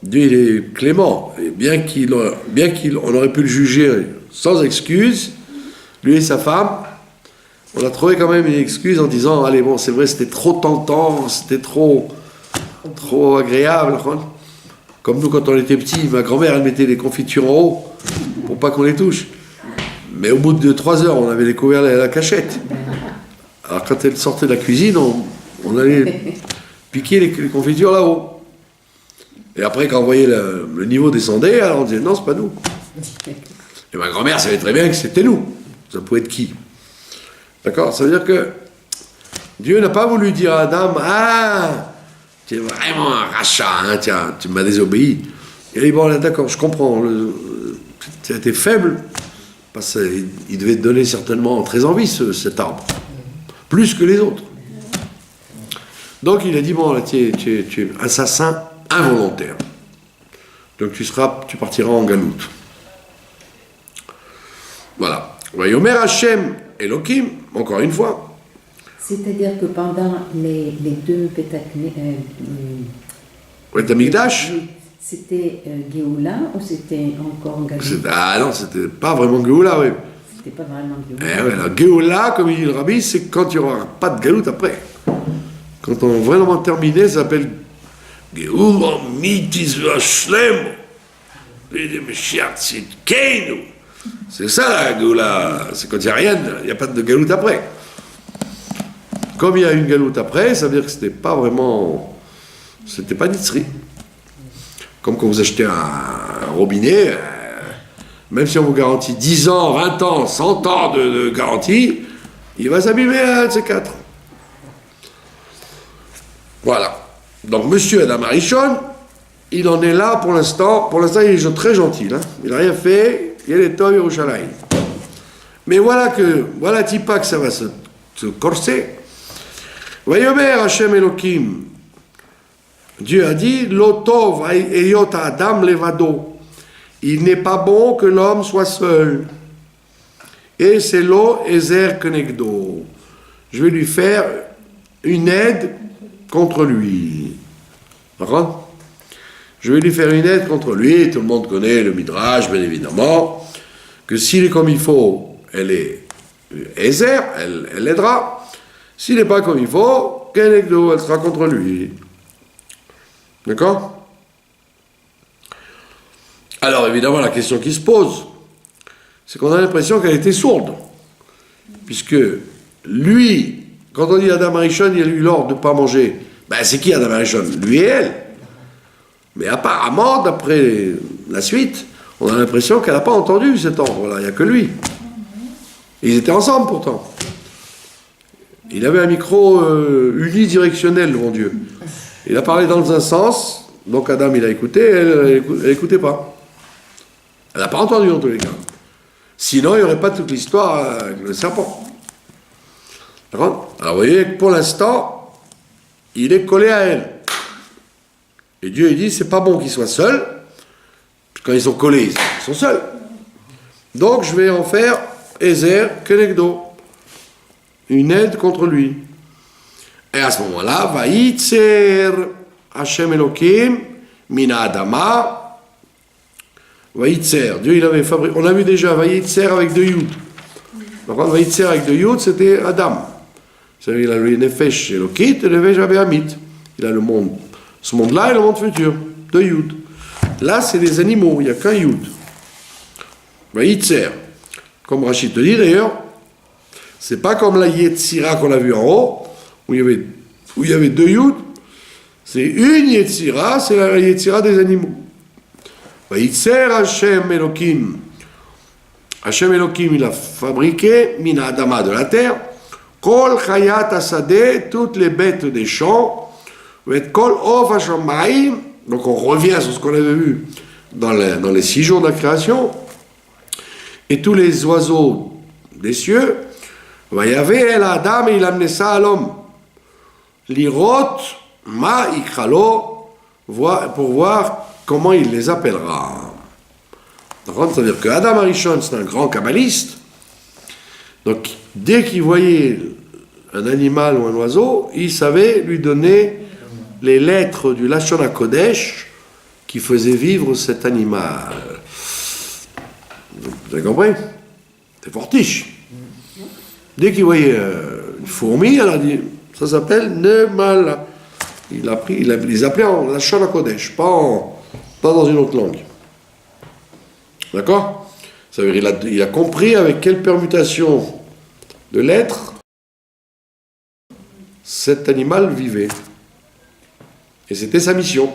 Dieu il est clément, et bien qu'on aurait pu le juger sans excuse, lui et sa femme, on a trouvé quand même une excuse en disant allez bon c'est vrai c'était trop tentant, c'était trop agréable, comme nous quand on était petits, ma grand-mère elle mettait les confitures en haut pour pas qu'on les touche, mais au bout de 3 heures on avait découvert la cachette, alors quand elle sortait de la cuisine on allait piquer les confitures là-haut. Et après, quand on voyait le niveau descendait, alors on disait non, c'est pas nous. Et ma grand-mère savait très bien que c'était nous. Ça pouvait être qui? D'accord? Ça veut dire que Dieu n'a pas voulu dire à Adam ah, tu es vraiment un rachat, hein, tiens, tu m'as désobéi. Il a dit bon, là, d'accord, je comprends, tu as été faible, parce qu'il devait te donner certainement très envie cet arbre, plus que les autres. Donc il a dit bon, là, tu es assassin involontaire. Donc tu partiras en galoute. Voilà. Vayomer Hashem Elohim, encore une fois. C'est-à-dire que pendant les deux Beth Amikdash, C'était Géoula ou c'était encore Galou? Ah non, c'était pas vraiment Géoula, oui. C'était pas vraiment Géoula. Eh ouais, la Géoula, comme il dit le rabbi, c'est quand il n'y aura pas de galoute après. Quand on va vraiment terminer, ça s'appelle Géoula mitis vashlem. C'est ça la Géoula, c'est quand il n'y a rien, il n'y a pas de galoute après. Comme il y a une galoute après, ça veut dire que c'était pas vraiment, c'était pas Nitzri. Comme quand vous achetez un robinet, même si on vous garantit 10 ans, 20 ans, 100 ans de garantie, il va s'abîmer un de ces quatre. Voilà. Donc monsieur Adam Arishon, il en est là pour l'instant. Pour l'instant, il est très gentil. Hein. Il n'a rien fait. Il est Tov Yerushalayim. Mais voilà Tipa que ça va se corser. Vayomer Hashem Elohim. Dieu a dit, Lotov eyot Adam levado. Il n'est pas bon que l'homme soit seul. Et c'est lo ezer kenegdo. Je vais lui faire une aide contre lui. D'accord? Je vais lui faire une aide contre lui. Tout le monde connaît le Midrash, bien évidemment, que s'il est comme il faut, elle est ezer, elle aidera. S'il n'est pas comme il faut, kenegdo, elle sera contre lui. D'accord? Alors évidemment, la question qui se pose, c'est qu'on a l'impression qu'elle était sourde. Puisque lui, quand on dit Adam Arishon, il a eu l'ordre de ne pas manger. Ben c'est qui Adam Arishon? Lui et elle. Mais apparemment, d'après la suite, on a l'impression qu'elle n'a pas entendu cet ordre-là. Il n'y a que lui. Ils étaient ensemble pourtant. Il avait un micro unidirectionnel devant Dieu. Il a parlé dans un sens, donc Adam il a écouté, elle n'écoutait pas. Elle n'a pas entendu en tous les cas. Sinon, il n'y aurait pas toute l'histoire avec le serpent. Alors vous voyez que pour l'instant, il est collé à elle. Et Dieu il dit, c'est pas bon qu'il soit seul. Quand ils sont collés, ils sont seuls. Donc je vais en faire Ezer Kenegdo. Une aide contre lui. Et à ce moment-là, Vaïtser Hashem Elohim Mina Adama. Vaïtser, Dieu il avait fabriqué. On a vu déjà Vaïtser avec deux Yud. Par contre, Vaïtser avec deux Yud, c'était Adam. C'est-à-dire, il a le Nefesh Elokit et le Nefesh Abehamit. Il a le monde, ce monde-là et le monde futur. Deux Yud. Là, c'est des animaux, il n'y a qu'un Yud. Vaïtser. Comme Rachid te dit d'ailleurs, c'est pas comme la Yetzira qu'on a vu en haut, où il y avait deux Yud. C'est une Yetzira, c'est la Yetzira des animaux. Vaïtser Hashem Elohim. Hashem Elohim, il a fabriqué, Mina Adama de la terre, Kol Chayat Asadeh, toutes les bêtes des champs, Vet Kol Of Hashamayim, donc on revient sur ce qu'on avait vu dans les 6 jours de la création, et tous les oiseaux des cieux, Vayavé El Adam, et il a amené ça à l'homme. L'irot Ma Ikralo, pour voir comment il les appellera. C'est-à-dire que Adam Arishon, c'est un grand kabbaliste. Donc, dès qu'il voyait un animal ou un oiseau, il savait lui donner les lettres du Lashon HaKodesh qui faisaient vivre cet animal. Vous avez compris? C'est fortiche. Dès qu'il voyait une fourmi, elle a dit, ça s'appelle Nemala. Il les appelait en Lashon HaKodesh, pas dans une autre langue. D'accord? Ça veut dire il a compris avec quelle permutation de lettres cet animal vivait. Et c'était sa mission.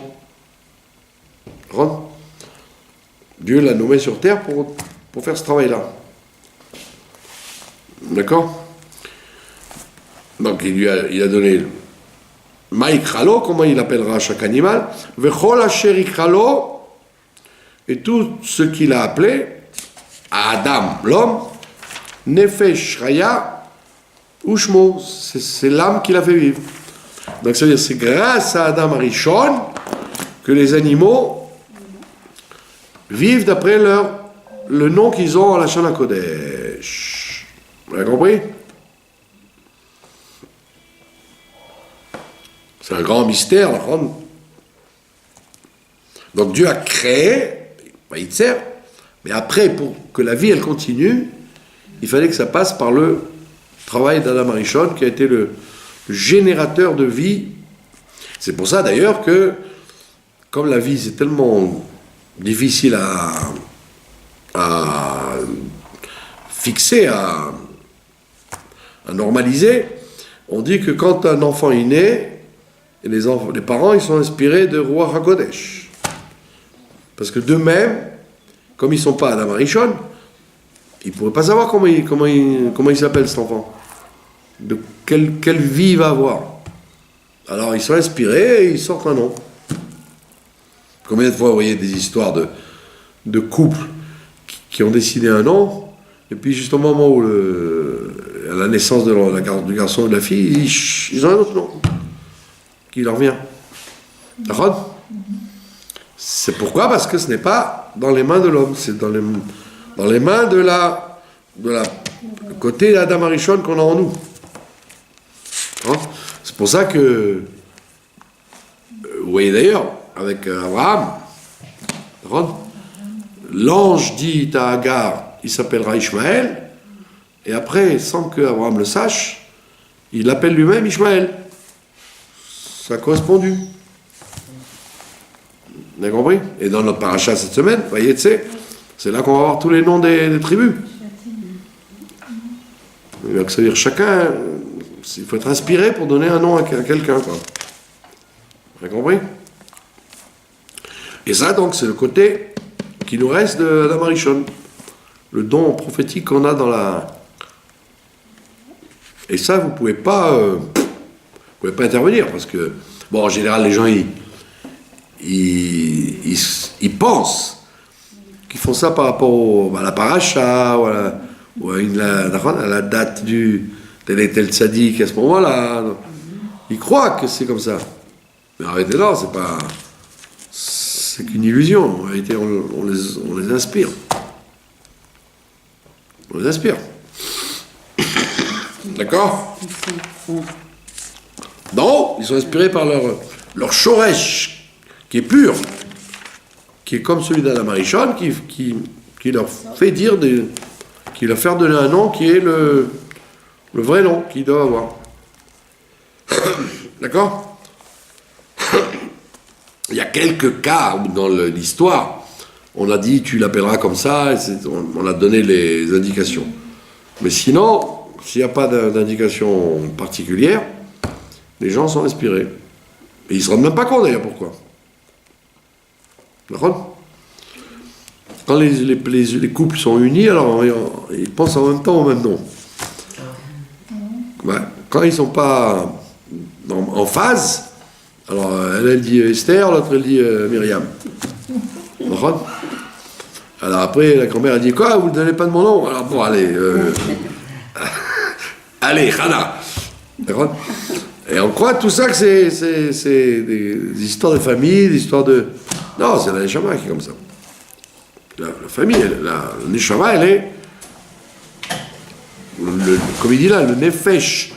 Dieu l'a nommé sur terre pour faire ce travail-là. D'accord? Donc il a donné Maïkralo, comment il appellera chaque animal, Vechol Asher Ikralo, et tout ce qu'il a appelé à Adam, l'homme, Nefesh Raya Ushmo, c'est l'âme qui l'a fait vivre. Donc ça veut dire c'est grâce à Adam Arishon que les animaux vivent d'après le nom qu'ils ont à la Lashon HaKodesh. Vous avez compris? C'est un grand mystère. Donc Donc Dieu a créé, Vaïtser, mais après, pour que la vie, elle continue, il fallait que ça passe par le travail d'Adam Arishon, qui a été le générateur de vie. C'est pour ça d'ailleurs que, comme la vie c'est tellement difficile à fixer, à normaliser, on dit que quand un enfant est né, les parents ils sont inspirés de Ruach HaKodesh. Parce que d'eux-mêmes, comme ils ne sont pas Adam Arishon, ils ne pourraient pas savoir comment il s'appelle cet enfant. De quelle vie il va avoir. Alors ils sont inspirés et ils sortent un nom. Combien de fois vous voyez des histoires de couples qui ont décidé un nom, et puis juste au moment où à la naissance du garçon ou de la fille, ils ont un autre nom qui leur vient. D'accord ? C'est pourquoi ? Parce que ce n'est pas dans les mains de l'homme, c'est dans les mains de le côté d'Adam Arishon qu'on a en nous. Hein? C'est pour ça que, vous voyez d'ailleurs, avec Abraham, l'ange dit à Agar, il s'appellera Ishmaël, et après, sans que Abraham le sache, il l'appelle lui-même Ishmaël. Ça a correspondu. Vous avez compris ? Et dans notre paracha cette semaine, voyez, c'est là qu'on va voir tous les noms des tribus. Donc, ça veut dire chacun, il faut être inspiré pour donner un nom à quelqu'un, quoi. Vous avez compris ? Et ça, donc, c'est le côté qui nous reste de Adam Arishon. Le don prophétique qu'on a dans la... Et ça, vous pouvez pas intervenir, parce que, bon, en général, les gens, ils pensent qu'ils font ça par rapport à la paracha, ou à la date du tel tzaddik à ce moment-là. Ils croient que c'est comme ça. Mais arrêtez là, c'est qu'une illusion. En réalité, on les inspire. On les inspire. D'accord ? Non, ils sont inspirés par leur shoresh, qui est pur, qui est comme celui d'Adam Arishon, qui leur fait dire qui leur fait donner un nom qui est le vrai nom qu'ils doivent avoir. D'accord ? Il y a quelques cas où dans l'histoire, on a dit tu l'appelleras comme ça, et on a donné les indications. Mais sinon, s'il n'y a pas d'indication particulière, les gens sont inspirés. Et ils ne se rendent même pas compte d'ailleurs pourquoi. D'accord ? Quand les couples sont unis, alors ils pensent en même temps au même nom. Ouais. Quand ils ne sont pas en phase, alors elle dit Esther, l'autre elle dit Myriam. D'accord ? Alors après, la grand-mère a dit quoi ? Vous ne donnez pas de mon nom ? Alors bon, allez. Allez, Hana. D'accord ? Et on croit tout ça que c'est des histoires de famille, des histoires de... Non, c'est la Neshama qui est comme ça. La famille, la Neshama, elle est... comme il dit là, le Nefesh,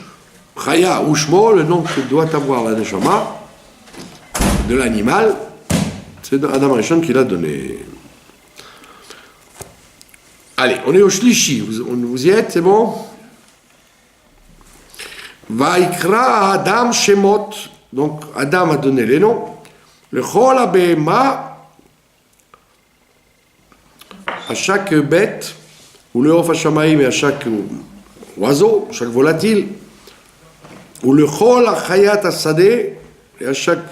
Chaya, Ushmo, le nom que doit avoir la Neshama, de l'animal, c'est Adam Arishon qui l'a donné. Allez, on est au Shlishi, vous y êtes, c'est bon ? Vaikra Adam Shemot, donc Adam a donné les noms. Le Chol Abema, à chaque bête, ou le Ofa Shamaim, et à chaque oiseau, chaque volatile, ou le Chol Achayat Asadeh, et à chaque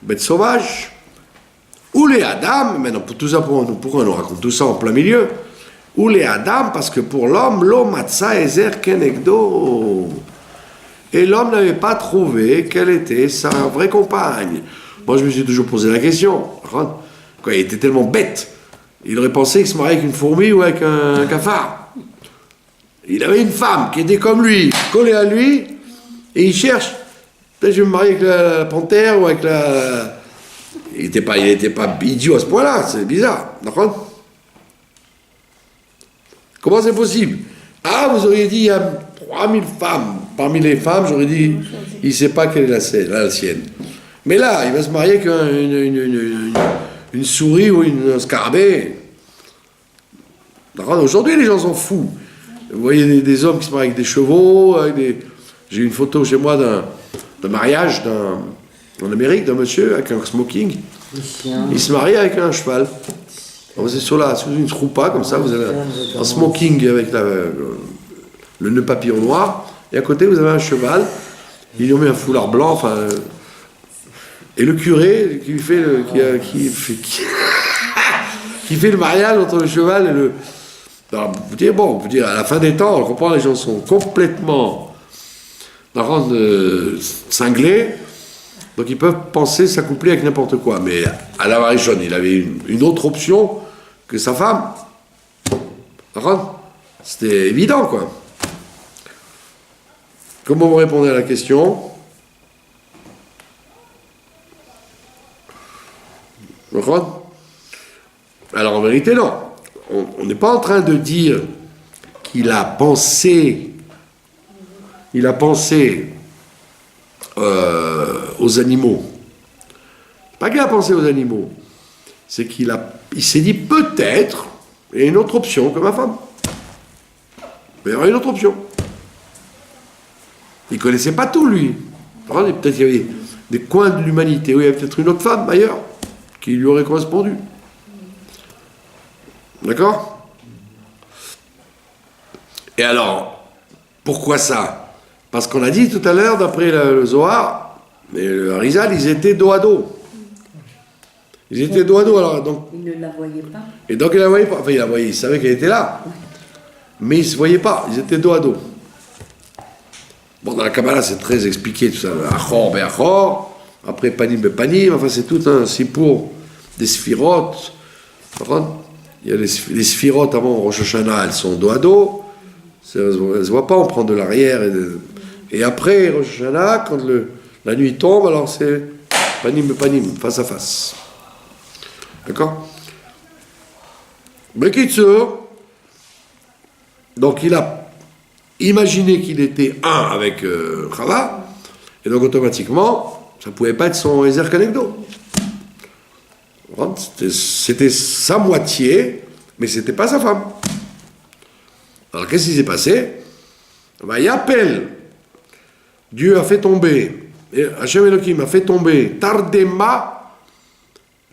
bête sauvage, ou les Adam, maintenant pour tout ça, pourquoi on nous raconte tout ça en plein milieu, ou les Adam, parce que pour l'homme, l'homme Matza Ezer Kenegdo. Et l'homme n'avait pas trouvé quelle était sa vraie compagne. Moi, je me suis toujours posé la question. Quoi, il était tellement bête. Il aurait pensé qu'il se mariait avec une fourmi ou avec un cafard. Il avait une femme qui était comme lui, collée à lui, et il cherche. Peut-être je vais me marier avec la panthère ou avec la... Il n'était pas idiot à ce point-là, c'est bizarre. D'accord ? Comment c'est possible ? Ah, vous auriez dit, il y a 3000 femmes. Parmi les femmes, j'aurais dit, il ne sait pas quelle est la sienne. Mais là, il va se marier avec une souris ou un scarabée. Aujourd'hui, les gens sont fous. Vous voyez des hommes qui se marient avec des chevaux, J'ai une photo chez moi d'un mariage en Amérique, d'un monsieur avec un smoking. Il se marie avec un cheval. Alors, vous êtes sous une troupa, comme ça, vous avez un smoking avec le nœud papillon noir, et à côté, vous avez un cheval. Ils lui ont mis un foulard blanc, et le curé qui fait qui fait le mariage entre le cheval et le... Alors, vous dire, à la fin des temps, on comprend, les gens sont complètement cinglés, donc ils peuvent penser s'accoupler avec n'importe quoi. Mais à la Marichonne, il avait une autre option que sa femme. C'était évident, quoi. Comment vous répondez à la question? Alors en vérité, non. On n'est pas en train de dire qu'il a pensé aux animaux. Pas qu'il a pensé aux animaux, c'est qu'il s'est dit peut-être il y a une autre option que ma femme. Mais il y aura une autre option. Il ne connaissait pas tout, lui. Peut-être qu'il y avait des coins de l'humanité où il y avait peut-être une autre femme ailleurs qui lui aurait correspondu. D'accord? Et alors, pourquoi ça? Parce qu'on a dit tout à l'heure, d'après le Zohar, et le Harizal, ils étaient dos à dos. Ils étaient dos à dos, alors donc... Il ne la voyait pas. Et donc il la voyait pas. Enfin, il la voyait, il savait qu'elle était là. Mais ils ne se voyaient pas, ils étaient dos à dos. Bon, dans la Kabbalah, c'est très expliqué, tout ça. Achor, Be'achor, après Panim, Be'panim, enfin, c'est tout un sipour des sphirotes. Il y a les sphirotes avant Rosh Hashanah, elles sont dos à dos. Elles ne se voient pas, on prend de l'arrière. Et après Rosh Hashanah, quand la nuit tombe, alors c'est Panim, Be'panim, face à face. D'accord? Bekitsour, donc il a imaginé qu'il était un avec Chava, et donc automatiquement, ça ne pouvait pas être son Ezer Kanegdo. C'était sa moitié, mais ce n'était pas sa femme. Alors qu'est-ce qui s'est passé? Il appelle, Dieu a fait tomber, et Hachem Elohim a fait tomber Tardema,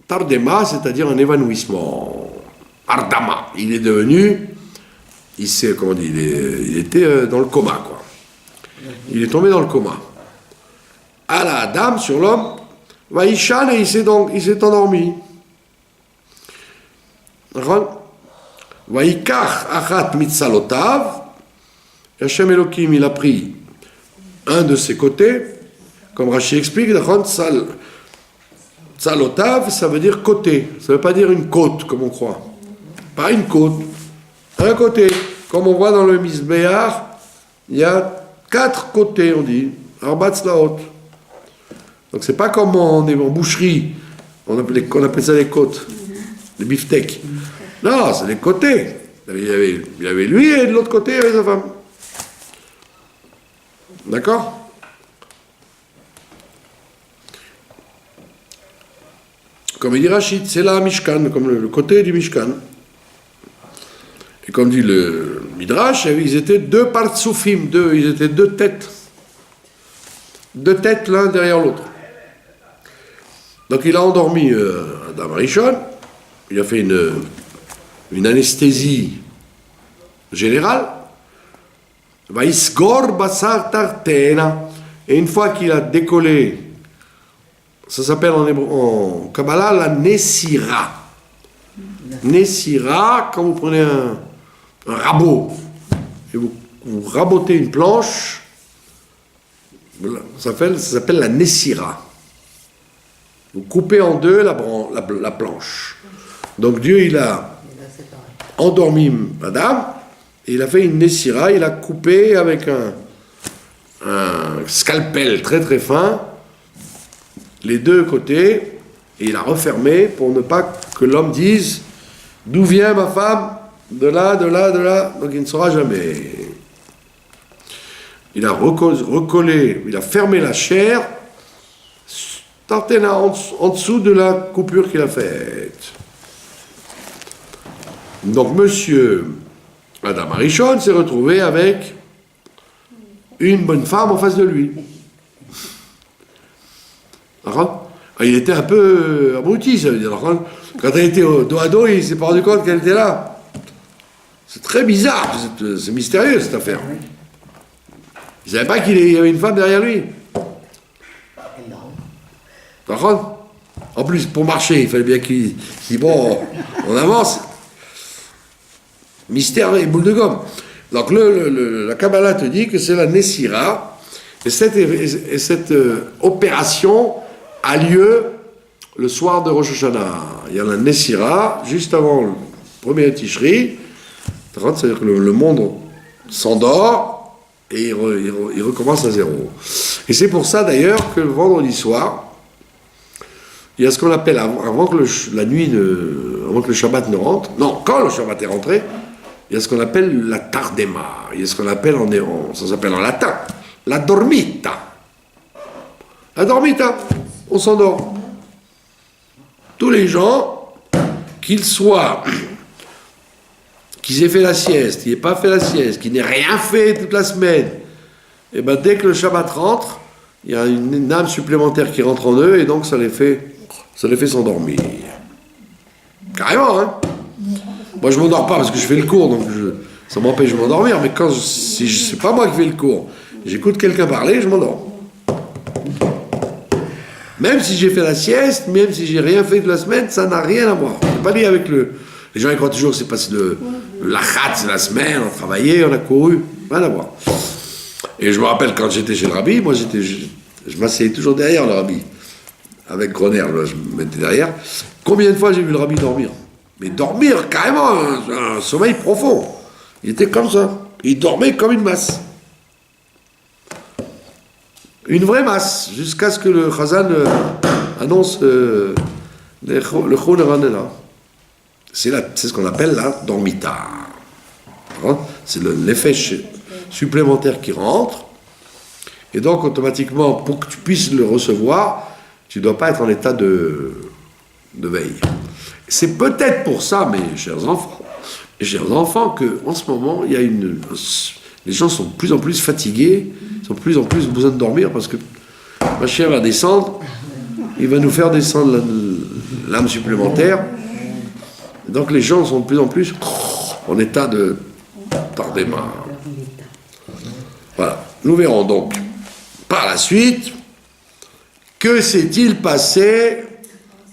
c'est-à-dire un évanouissement. Ardama, il est devenu, il était dans le coma, quoi. Il est tombé dans le coma. À la dame, sur l'homme, Vaïchan, et il s'est endormi. Vaïkach achat mitzalotav, Hachem Elohim, il a pris un de ses côtés, comme Rashi explique, Tzalotav, ça veut dire côté, ça ne veut pas dire une côte, comme on croit. Pas une côte, un côté. Comme on voit dans le Misbéach, il y a 4 côtés, on dit. Arbat Slaot. Donc c'est pas comme on est en boucherie, on appelle ça les côtes, les beefsteaks. Non, c'est les côtés. Il y avait lui et de l'autre côté, il y avait sa femme. D'accord? Comme il dit Rachid, c'est la Mishkan, comme le côté du Mishkan. Et comme dit le Midrash, ils étaient 2 partsoufim, ils étaient 2 têtes. 2 têtes l'un derrière l'autre. Donc il a endormi Adam Rishon, il a fait une anesthésie générale. Vaisgor basar tartena. Et une fois qu'il a décollé, ça s'appelle en Kabbalah la Nessira. Nessira, quand vous prenez un rabot et vous rabotez une planche, ça s'appelle la Nessira. Vous coupez en deux la planche. Donc Dieu, il a endormi Adam, et il a fait une Nessira, il a coupé avec un scalpel très très fin les 2 côtés, et il a refermé pour ne pas que l'homme dise d'où vient ma femme, de là, donc il ne saura jamais. Il a recollé, il a fermé la chair Tartena en dessous de la coupure qu'il a faite. Donc, monsieur Adam Arishon s'est retrouvé avec une bonne femme en face de lui. Il était un peu abruti, ça veut dire. Quand elle était dos à dos, il ne s'est pas rendu compte qu'elle était là. C'est très bizarre, c'est mystérieux cette affaire. Il ne savait pas qu'il y avait une femme derrière lui. En plus, pour marcher, il fallait bien qu'il dise bon, on avance. Mystère et boule de gomme. Donc la Kabbalah te dit que c'est la Nessira, et cette opération a lieu le soir de Rosh Hashanah. Il y a la Nessira, juste avant le premier Tishri, c'est-à-dire que le monde s'endort et il recommence à zéro. Et c'est pour ça d'ailleurs que le vendredi soir, il y a ce qu'on appelle, avant que avant que le Shabbat ne rentre, non, quand le Shabbat est rentré, il y a ce qu'on appelle la tardema, il y a ce qu'on appelle ça s'appelle en latin, la dormita. La dormita, on s'endort. Tous les gens, qu'ils aient fait la sieste, qu'ils n'aient pas fait la sieste, qu'ils n'aient rien fait toute la semaine, et bien dès que le Shabbat rentre, il y a une âme supplémentaire qui rentre en eux, et donc ça les fait s'endormir. Carrément, hein. Moi, je ne m'endors pas parce que je fais le cours, donc ça m'empêche de m'endormir, mais si c'est pas moi qui fais le cours, j'écoute quelqu'un parler, je m'endors. Même si j'ai fait la sieste, même si j'ai rien fait de la semaine, ça n'a rien à voir. C'est pas lié avec les gens ils croient toujours que c'est passé de la khat, c'est la semaine, on a travaillé, on a couru, rien à voir. Et je me rappelle quand j'étais chez le rabbi, moi je m'asseyais toujours derrière le rabbi. Avec Groner, je me mettais derrière. Combien de fois j'ai vu le rabbi dormir? Mais dormir, carrément, un sommeil profond. Il était comme ça. Il dormait comme une masse. Une vraie masse, jusqu'à ce que le Chazan annonce le Chon Ranela. C'est ce qu'on appelle la dormita. C'est l'effet supplémentaire qui rentre. Et donc, automatiquement, pour que tu puisses le recevoir, tu ne dois pas être en état de veille. C'est peut-être pour ça, mes chers enfants, qu'en ce moment, les gens sont de plus en plus fatigués, ils ont de plus en plus besoin de dormir, parce que ma chère va descendre, il va nous faire descendre l'âme supplémentaire. Et donc les gens sont de plus en plus en état de tardema. Voilà. Nous verrons donc par la suite que s'est-il passé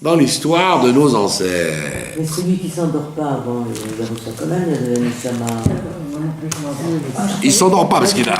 dans l'histoire de nos ancêtres. Mais celui qui ne s'endort pas avant le Rosh Hashanah, Il ne s'endort pas parce qu'il a